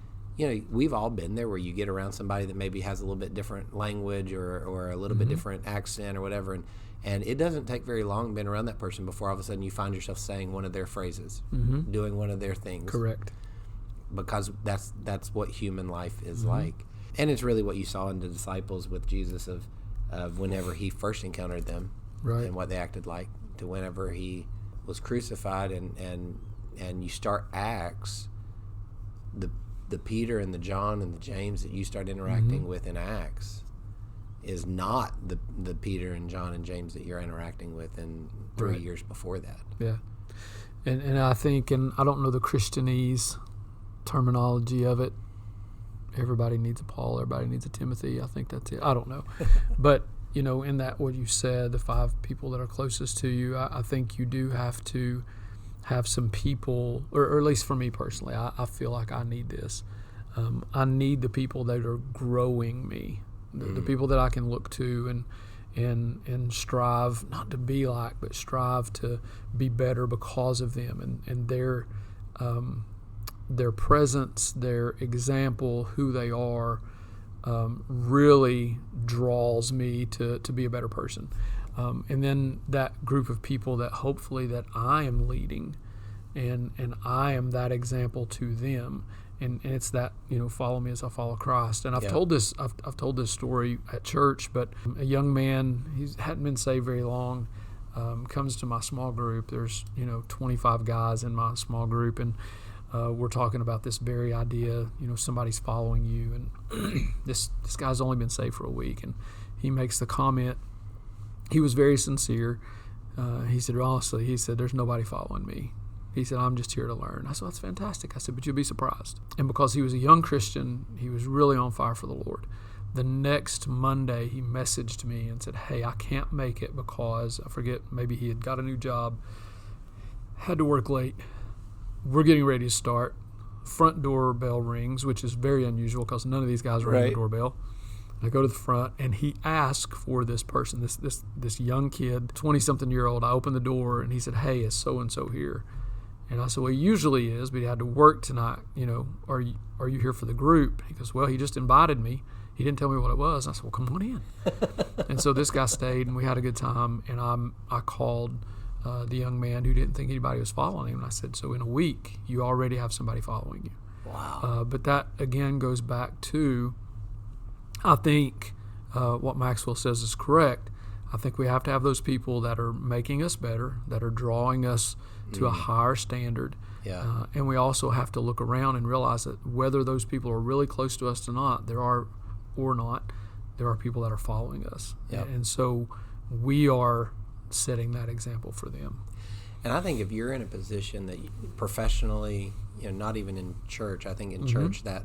we've all been there where you get around somebody that maybe has a little bit different language or a little bit different accent or whatever, and it doesn't take very long being around that person before all of a sudden you find yourself saying one of their phrases, doing one of their things. Correct. Because that's what human life is like. And it's really what you saw in the disciples with Jesus of whenever he first encountered them, and what they acted like, to whenever he was crucified, and you start Acts, the Peter and the John and the James that you start interacting with in Acts is not the Peter and John and James that you're interacting with in 3 years before that. Yeah. And I think, and I don't know the Christianese terminology of it, everybody needs a Paul, everybody needs a Timothy. I think that's it. I don't know. But, in that what you said, the 5 people that are closest to you, I think you do have to have some people, or at least for me personally, I feel like I need this. I need the people that are growing me, the people that I can look to and strive not to be like, but strive to be better because of them, and their presence, their example, who they are, really draws me to be a better person. And then that group of people that hopefully that I am leading, and I am that example to them. And it's that, follow me as I follow Christ. And I've told this story at church, but a young man, he hadn't been saved very long, comes to my small group. There's 25 guys in my small group, and we're talking about this very idea. Somebody's following you, and this guy's only been saved for a week, and he makes the comment. He was very sincere. He said, honestly, there's nobody following me. He said, I'm just here to learn. I said, that's fantastic. I said, but you'll be surprised. And because he was a young Christian, he was really on fire for the Lord. The next Monday, he messaged me and said, hey, I can't make it because, I forget, maybe he had got a new job, had to work late. We're getting ready to start. Front door bell rings, which is very unusual because none of these guys rang the doorbell. I go to the front, and he asked for this person, this young kid, 20-something-year-old. I opened the door, and he said, hey, is so-and-so here? And I said, well, he usually is, but he had to work tonight. Are you here for the group? He goes, well, he just invited me. He didn't tell me what it was. I said, well, come on in. And so this guy stayed, and we had a good time. And I called the young man who didn't think anybody was following him. And I said, so in a week, you already have somebody following you. Wow. But that, again, goes back to, I think, what Maxwell says is correct. I think we have to have those people that are making us better, that are drawing us to a higher standard. Yeah. And we also have to look around and realize that whether those people are really close to us or not, there are people that are following us. Yep. And so we are setting that example for them. And I think if you're in a position that professionally, not even in church, I think in church that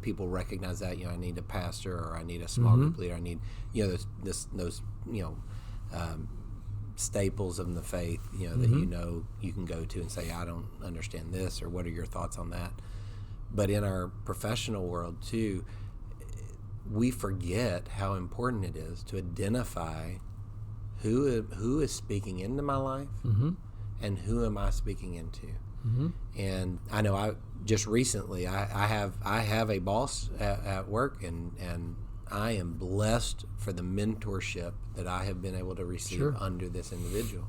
people recognize that, I need a pastor, or I need a small group leader, I need, those staples of the faith, that you can go to and say, I don't understand this, or what are your thoughts on that? But in our professional world too, we forget how important it is to identify who is speaking into my life, and who am I speaking into. And I know I just recently I have a boss at work, and I am blessed for the mentorship that I have been able to receive under this individual.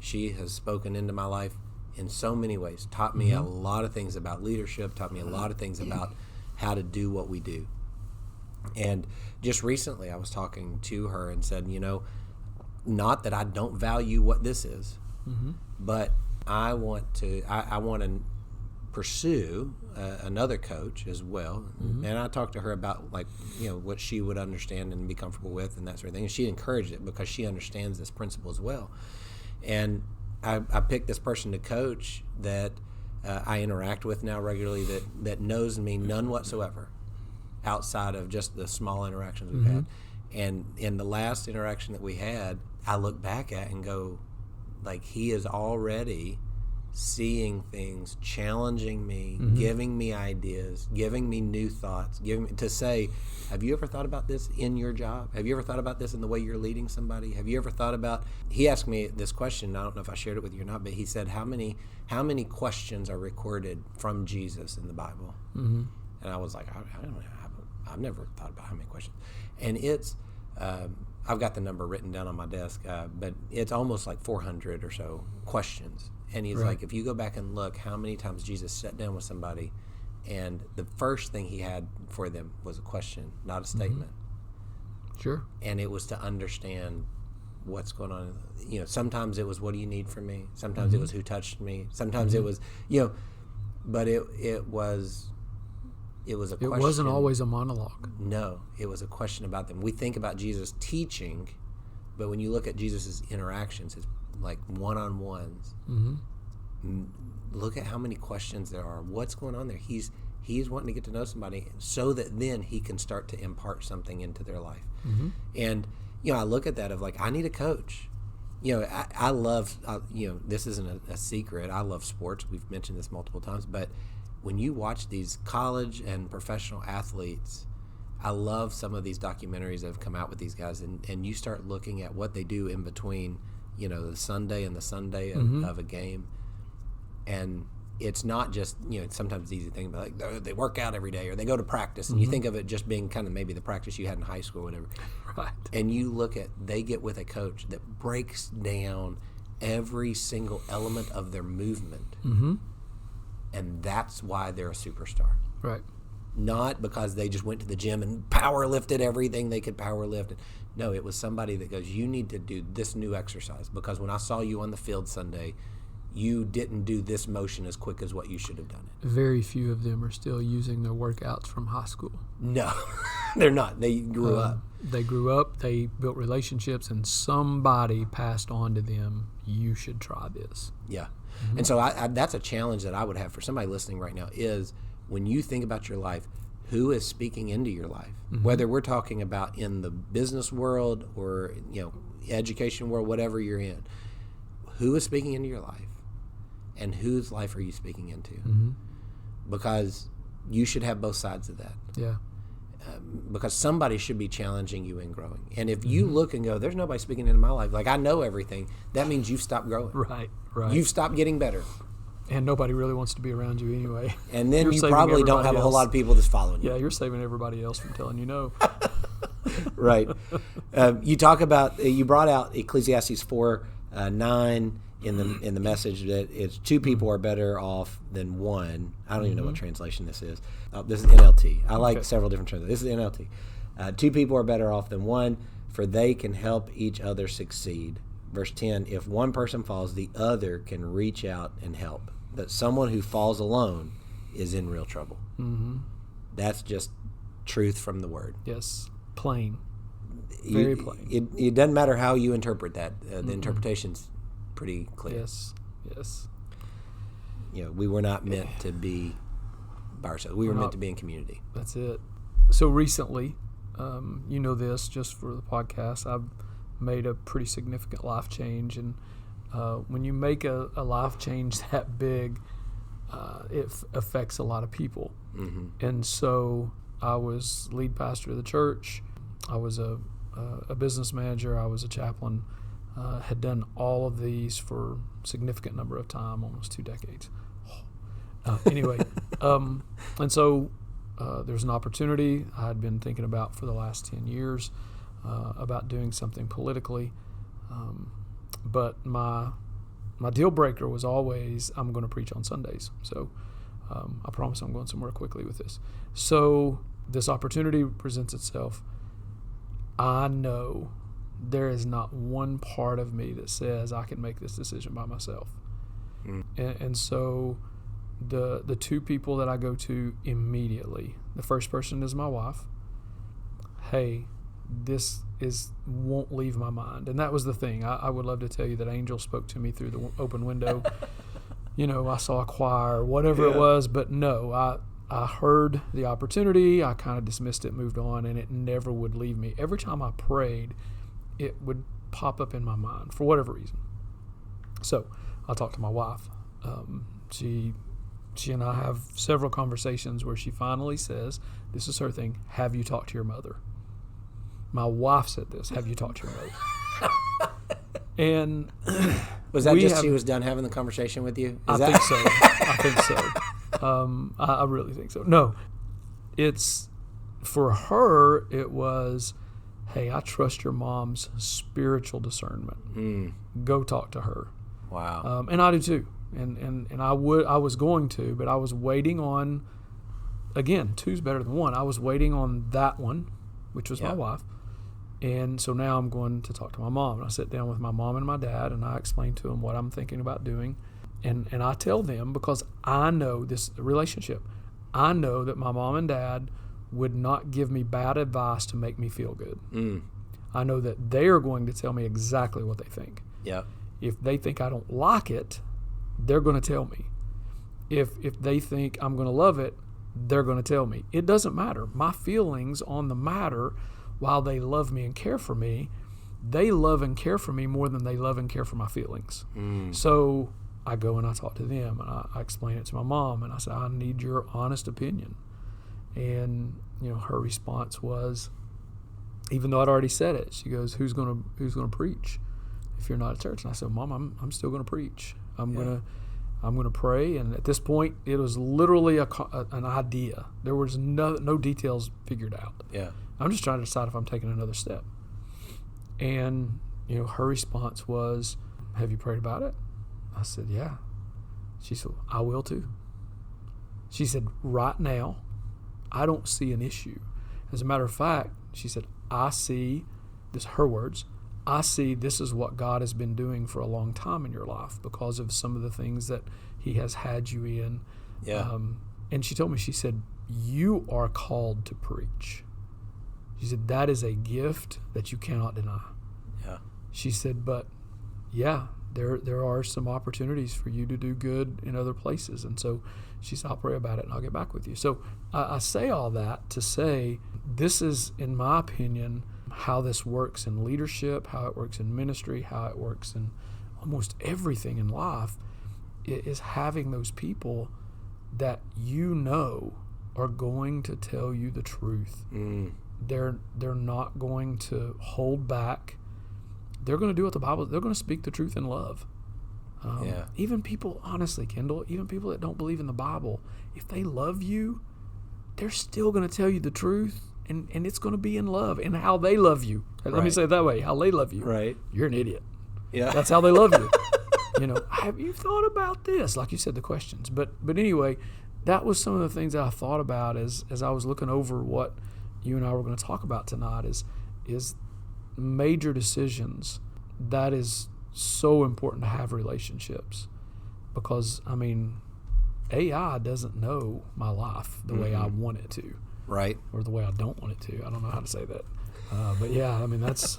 She has spoken into my life in so many ways, taught me a lot of things about leadership, taught me a lot of things about how to do what we do. And just recently I was talking to her and said, not that I don't value what this is, but I want to pursue another coach as well. And I talked to her about what she would understand and be comfortable with and that sort of thing. And she encouraged it because she understands this principle as well. And I picked this person to coach that I interact with now regularly that knows me none whatsoever outside of just the small interactions we've had. And in the last interaction that we had, I look back at and go, he is already seeing things, challenging me, giving me ideas, giving me new thoughts, to say, have you ever thought about this in your job? Have you ever thought about this in the way you're leading somebody? Have you ever thought about, he asked me this question, I don't know if I shared it with you or not, but he said, how many questions are recorded from Jesus in the Bible? And I was like, I don't know, I've never thought about how many questions. And it's, I've got the number written down on my desk, but it's almost like 400 or so questions. And he's like, if you go back and look how many times Jesus sat down with somebody, and the first thing he had for them was a question, not a statement. Sure. And it was to understand what's going on. Sometimes it was, what do you need from me? Sometimes it was, who touched me? Sometimes it was, but it was a question. It wasn't always a monologue. No, it was a question about them. We think about Jesus teaching, but when you look at Jesus' interactions, it's like one-on-ones. Look at how many questions there are. What's going on there? He's wanting to get to know somebody so that then he can start to impart something into their life. And, I look at that of I need a coach. I love, this isn't a secret. I love sports. We've mentioned this multiple times, but when you watch these college and professional athletes, I love some of these documentaries that have come out with these guys, and you start looking at what they do in between, the Sunday and the Sunday of a game. And it's not just, sometimes it's easy to think about, they work out every day or they go to practice, and you think of it just being kind of maybe the practice you had in high school or whatever. Right. And you look at, they get with a coach that breaks down every single element of their movement. And that's why they're a superstar. Right. Not because they just went to the gym and power lifted everything they could power lift. No, it was somebody that goes, you need to do this new exercise because when I saw you on the field Sunday, you didn't do this motion as quick as what you should have done it. Very few of them are still using their workouts from high school. No, they're not. They grew up. They grew up, they built relationships, and somebody passed on to them, you should try this. Yeah. And so that's a challenge that I would have for somebody listening right now is when you think about your life, who is speaking into your life? Whether we're talking about in the business world or, education world, whatever you're in, who is speaking into your life and whose life are you speaking into? Because you should have both sides of that. Yeah. Because somebody should be challenging you and growing. And if you look and go, there's nobody speaking into my life, I know everything, that means you've stopped growing. Right. You've stopped getting better. And nobody really wants to be around you anyway. And then you probably don't have a whole lot of people that's following you. Yeah, you're saving everybody else from telling you no. Right. You brought out Ecclesiastes 4:9 in the message that it's two people are better off than one. I don't even know what translation this is. This is NLT. I like several different translations. This is NLT. Two people are better off than one, for they can help each other succeed. Verse 10, if one person falls, the other can reach out and help. But someone who falls alone is in real trouble. Mm-hmm. That's just truth from the Word. Yes, plain. Very plain. It doesn't matter how you interpret that. The interpretation's pretty clear. Yes. We were not meant to be by ourselves. We were meant to be in community. That's it. So recently, you know this, just for the podcast, I've made a pretty significant life change. And when you make a life change that big, it affects a lot of people. Mm-hmm. And so I was lead pastor of the church. I was a business manager. I was a chaplain. Had done all of these for a significant number of time, almost 2 decades. Anyway, and so there's an opportunity I had been thinking about for the last 10 years about doing something politically. But my deal breaker was always, I'm going to preach on Sundays. So I promise I'm going somewhere quickly with this. So this opportunity presents itself. I know there is not one part of me that says I can make this decision by myself. And so the two people that I go to immediately, the first person is my wife. Hey, this won't leave my mind. And that was the thing. I would love to tell you that Angel spoke to me through the open window. I saw a choir, whatever it was, but no, I heard the opportunity. I kind of dismissed it, moved on, and it never would leave me. Every time I prayed, it would pop up in my mind for whatever reason. So I talked to my wife. She and I have several conversations where she finally says, this is her thing, have you talked to your mother? My wife said this, have you talked to your mother? And was that just she was done having the conversation with you? I think so. I really think so. No, it's for her, it was, hey, I trust your mom's spiritual discernment. Go talk to her. Wow. And I do too. And I was going to, but I was waiting on, again, two's better than one. I was waiting on that one, which was my wife. And so now I'm going to talk to my mom. And I sit down with my mom and my dad, and I explain to them what I'm thinking about doing. And I tell them, because I know this relationship, I know that my mom and dad would not give me bad advice to make me feel good. I know that they are going to tell me exactly what they think. Yeah. If they think I don't like it, they're going to tell me. If they think I'm going to love it, they're going to tell me. It doesn't matter. My feelings on the matter, while they love me and care for me, they love and care for me more than they love and care for my feelings. So I go and I talk to them, and I explain it to my mom, and I say, I need your honest opinion. And her response was, even though I'd already said it, she goes, "Who's gonna preach if you're not at church?" And I said, "Mom, I'm still gonna preach. I'm gonna pray." And at this point, it was literally an idea. There was no details figured out. Yeah, I'm just trying to decide if I'm taking another step. And her response was, "Have you prayed about it?" I said, "Yeah." She said, "I will too." She said, "Right now, I don't see an issue. As a matter of fact," she said, "I see," this are her words, "I see this is what God has been doing for a long time in your life because of some of the things that he has had you in." Yeah. And she told me, she said, "You are called to preach." She said, "That is a gift that you cannot deny." Yeah. She said, "But yeah, there are some opportunities for you to do good in other places." And so she said, "I'll pray about it and I'll get back with you." So I say all that to say, this is, in my opinion, how this works in leadership, how it works in ministry, how it works in almost everything in life, is having those people that are going to tell you the truth. They're not going to hold back. They're going to do what the Bible, they're going to speak the truth in love. Even people, honestly, Kendall, even people that don't believe in the Bible, if they love you, they're still going to tell you the truth, and it's going to be in love and how they love you. Let me say it that way, how they love you. Right. You're an idiot. Yeah. That's how they love you. Have you thought about this? Like you said, the questions. But anyway, that was some of the things that I thought about as I was looking over what you and I were going to talk about tonight is major decisions. That is so important to have relationships, because AI doesn't know my life the way I want it to, right? Or the way I don't want it to. I don't know how to say that, but yeah, that's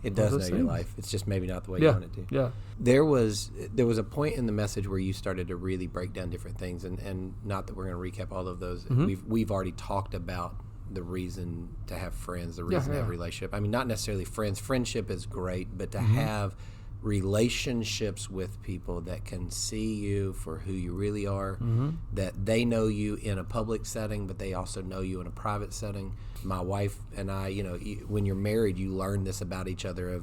it does know your life. It's just maybe not the way you want it to. Yeah. There was a point in the message where you started to really break down different things, and not that we're going to recap all of those. We've already talked about the reason to have friends, the reason to have a relationship. Not necessarily friends. Friendship is great, but to have relationships with people that can see you for who you really are, that they know you in a public setting, but they also know you in a private setting. My wife and I, when you're married, you learn this about each other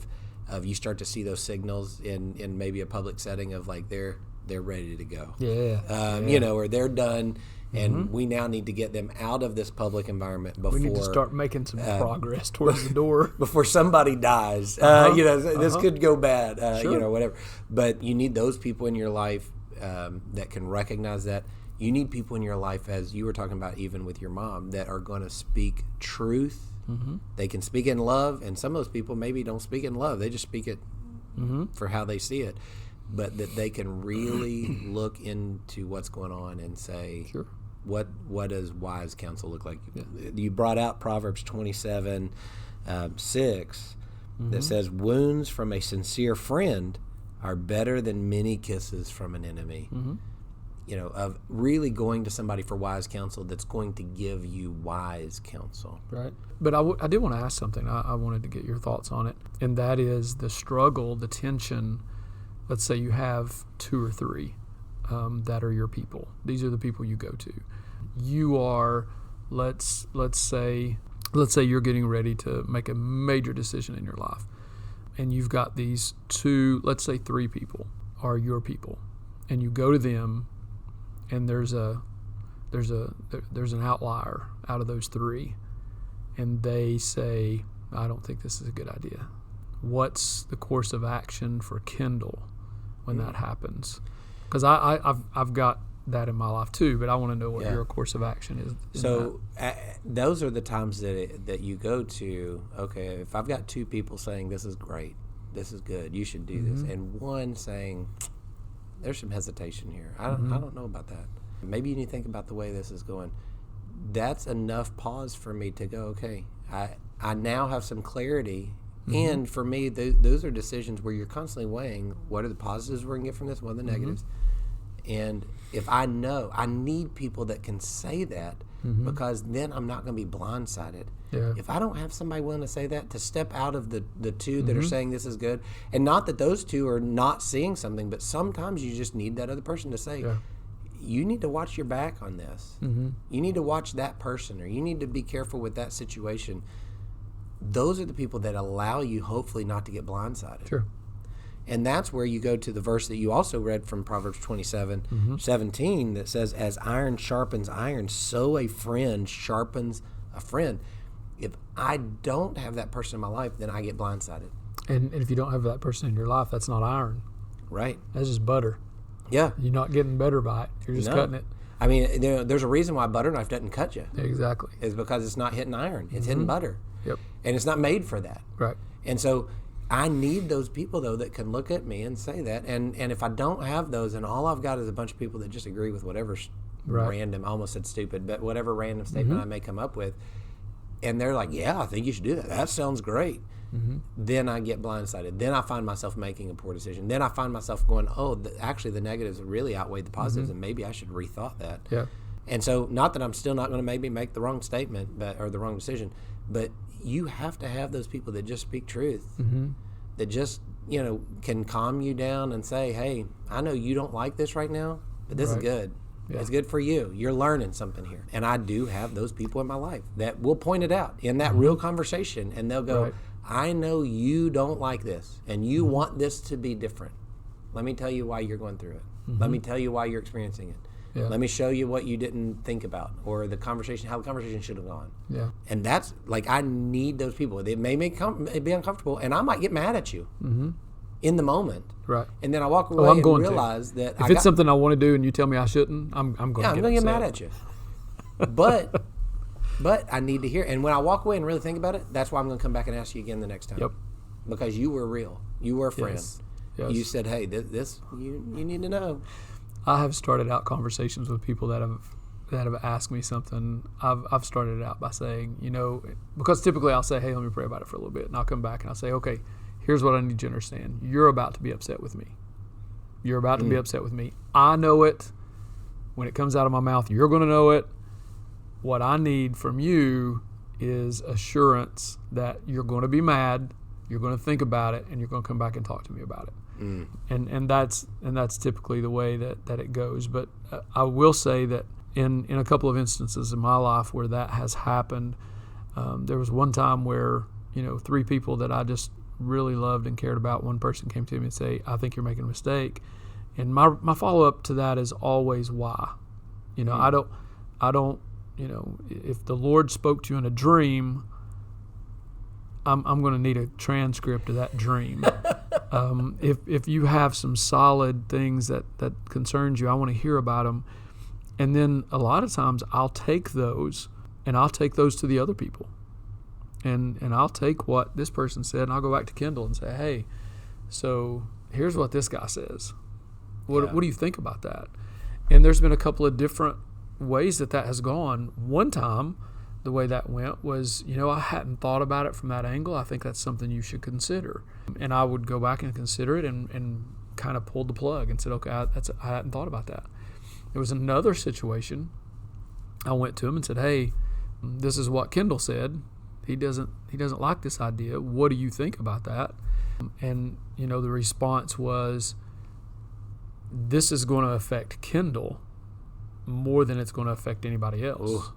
of you start to see those signals in maybe a public setting of like they're ready to go. Or they're done. And we now need to get them out of this public environment before... We need to start making some progress towards the door. Before somebody dies. This could go bad, whatever. But you need those people in your life that can recognize that. You need people in your life, as you were talking about even with your mom, that are going to speak truth. They can speak in love, and some of those people maybe don't speak in love. They just speak it for how they see it. But that they can really look into what's going on and say... Sure. What does wise counsel look like? You brought out Proverbs 27, 6, that says, wounds from a sincere friend are better than many kisses from an enemy. Of really going to somebody for wise counsel that's going to give you wise counsel. Right. But I did want to ask something. I wanted to get your thoughts on it. And that is the struggle, the tension. Let's say you have 2 or 3 that are your people. These are the people you go to. You are, let's say you're getting ready to make a major decision in your life, and you've got these 2, let's say 3 people are your people, and you go to them, and there's an outlier out of those 3, and they say, I don't think this is a good idea. What's the course of action for Kendall when that happens? Because I've got that in my life too, but I want to know what your course of action is. So those are the times that you go to, okay, if I've got 2 people saying this is great, this is good, you should do this, and one saying there's some hesitation here, I don't know about that, maybe you need to think about the way this is going, that's enough pause for me to go, okay, I now have some clarity. And for me, those are decisions where you're constantly weighing what are the positives we're going to get from this, what are the negatives. And if I know, I need people that can say that, because then I'm not going to be blindsided. Yeah. If I don't have somebody willing to say that, to step out of the 2 that are saying this is good, and not that those 2 are not seeing something, but sometimes you just need that other person to say, you need to watch your back on this. You need to watch that person, or you need to be careful with that situation. Those are the people that allow you, hopefully, not to get blindsided. Sure. And that's where you go to the verse that you also read from Proverbs 27, 17, that says, as iron sharpens iron, so a friend sharpens a friend. If I don't have that person in my life, then I get blindsided. And if you don't have that person in your life, that's not iron. Right. That's just butter. Yeah. You're not getting better by it. You're just cutting it. There's a reason why a butter knife doesn't cut you. Exactly. It's because it's not hitting iron. It's hitting butter. Yep. And it's not made for that. Right. And so I need those people, though, that can look at me and say that. And if I don't have those, and all I've got is a bunch of people that just agree with whatever random, I almost said stupid, but whatever random statement I may come up with, and they're like, yeah, I think you should do that. That sounds great. Then I get blindsided. Then I find myself making a poor decision. Then I find myself going, actually the negatives really outweighed the positives, and maybe I should rethought that. Yeah. And so, not that I'm still not going to maybe make the wrong statement or the wrong decision, but you have to have those people that just speak truth, that just, can calm you down and say, hey, I know you don't like this right now, but this is good. Yeah. It's good for you. You're learning something here. And I do have those people in my life that will point it out in that real conversation, and they'll go, I know you don't like this, and you want this to be different. Let me tell you why you're going through it. Let me tell you why you're experiencing it. Yeah. Let me show you what you didn't think about, or how the conversation should have gone. Yeah. And that's, I need those people. They may be uncomfortable, and I might get mad at you. in the moment. Right. And then I walk away and realize that if it's something I want to do and you tell me I shouldn't, I'm going to get mad at you. But I need to hear. And when I walk away and really think about it, that's why I'm going to come back and ask you again the next time. Yep. Because you were real. You were a friend. Yes. You said, hey, this you need to know. I have started out conversations with people that have asked me something. I've started it out by saying, because typically I'll say, hey, let me pray about it for a little bit. And I'll come back and I'll say, okay, here's what I need you to understand. You're about to be upset with me. You're about to be upset with me. I know it. When it comes out of my mouth, you're going to know it. What I need from you is assurance that you're going to be mad, you're going to think about it, and you're going to come back and talk to me about it. And that's typically the way that it goes. But I will say that in a couple of instances in my life where that has happened, there was one time where 3 people that I just really loved and cared about, one person came to me and say, I think you're making a mistake. And my follow-up to that is always why. I don't if the Lord spoke to you in a dream, I'm going to need a transcript of that dream. If you have some solid things that concerns you, I want to hear about them. And then a lot of times I'll take those to the other people. And I'll take what this person said and I'll go back to Kendall and say, hey, so here's what this guy says. What do you think about that? And there's been a couple of different ways that has gone. One time, the way that went was, I hadn't thought about it from that angle. I think that's something you should consider. And I would go back and consider it and kind of pulled the plug and said, okay, I hadn't thought about that. There was another situation. I went to him and said, hey, this is what Kendall said. He doesn't like this idea. What do you think about that? And, the response was, this is going to affect Kendall more than it's going to affect anybody else.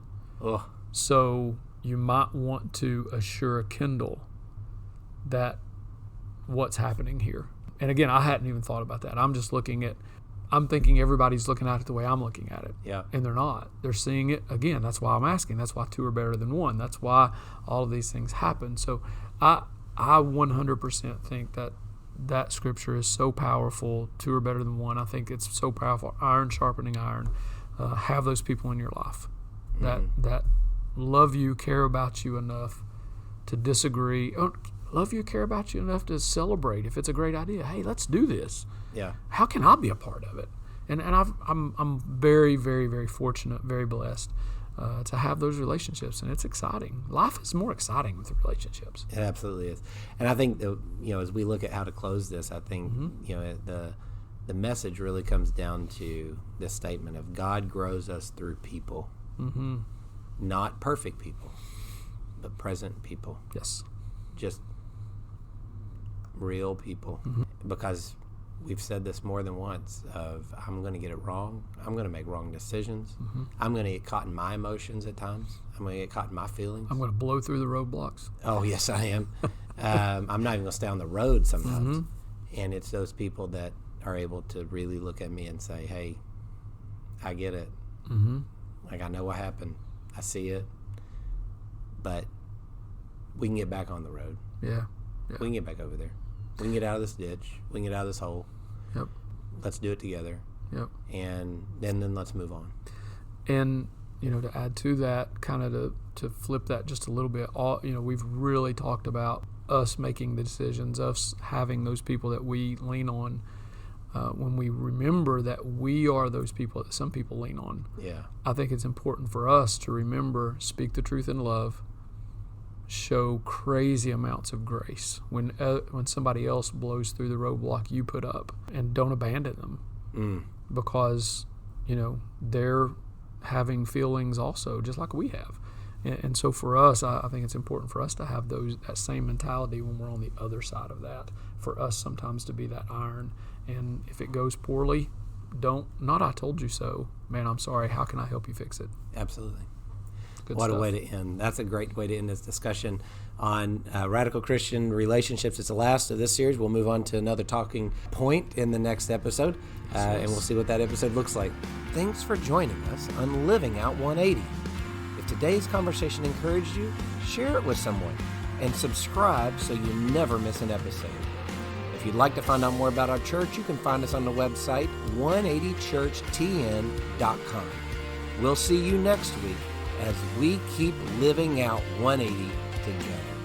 Ugh. So you might want to assure Kendall that what's happening here. And again, I hadn't even thought about that. I'm thinking everybody's looking at it the way I'm looking at it. Yeah. And they're not. They're seeing it. Again, that's why I'm asking. That's why 2 are better than 1. That's why all of these things happen. So I 100% think that scripture is so powerful. 2 are better than 1. I think it's so powerful. Iron sharpening iron. Have those people in your life that love you, care about you enough to disagree. Love you, care about you enough to celebrate if it's a great idea. Hey, let's do this. Yeah. How can I be a part of it? And I'm very, very, very fortunate, very blessed to have those relationships, and it's exciting. Life is more exciting with relationships. It absolutely is. And I think as we look at how to close this, I think the message really comes down to this statement of God grows us through people, not perfect people, but present people. Yes, just real people, because we've said this more than once of I'm going to get it wrong. I'm going to make wrong decisions. I'm going to get caught in my emotions at times. I'm going to get caught in my feelings. I'm going to blow through the roadblocks. Oh, yes, I am. I'm not even going to stay on the road sometimes. And it's those people that are able to really look at me and say, hey, I get it. Like, I know what happened. I see it. But we can get back on the road. Yeah. We can get back over there. We can get out of this ditch. We can get out of this hole. Yep. Let's do it together. Yep. And then let's move on. And, to add to that, kind of to flip that just a little bit, we've really talked about us making the decisions, us having those people that we lean on. When we remember that we are those people that some people lean on. Yeah. I think it's important for us to remember, speak the truth in love, show crazy amounts of grace when somebody else blows through the roadblock you put up, and don't abandon them because they're having feelings also just like we have. And so for us, I think it's important for us to have that same mentality when we're on the other side of that, for us sometimes to be that iron. And if it goes poorly, not I told you so, man, I'm sorry, how can I help you fix it? Absolutely. Good What stuff. a way to end. That's a great way to end this discussion on radical Christian relationships. It's the last of this series. We'll move on to another talking point in the next episode, and we'll see what that episode looks like. Thanks for joining us on Living Out 180. If today's conversation encouraged you, share it with someone and subscribe so you never miss an episode. If you'd like to find out more about our church, you can find us on the website 180churchtn.com. We'll see you next week as we keep living out 180 together.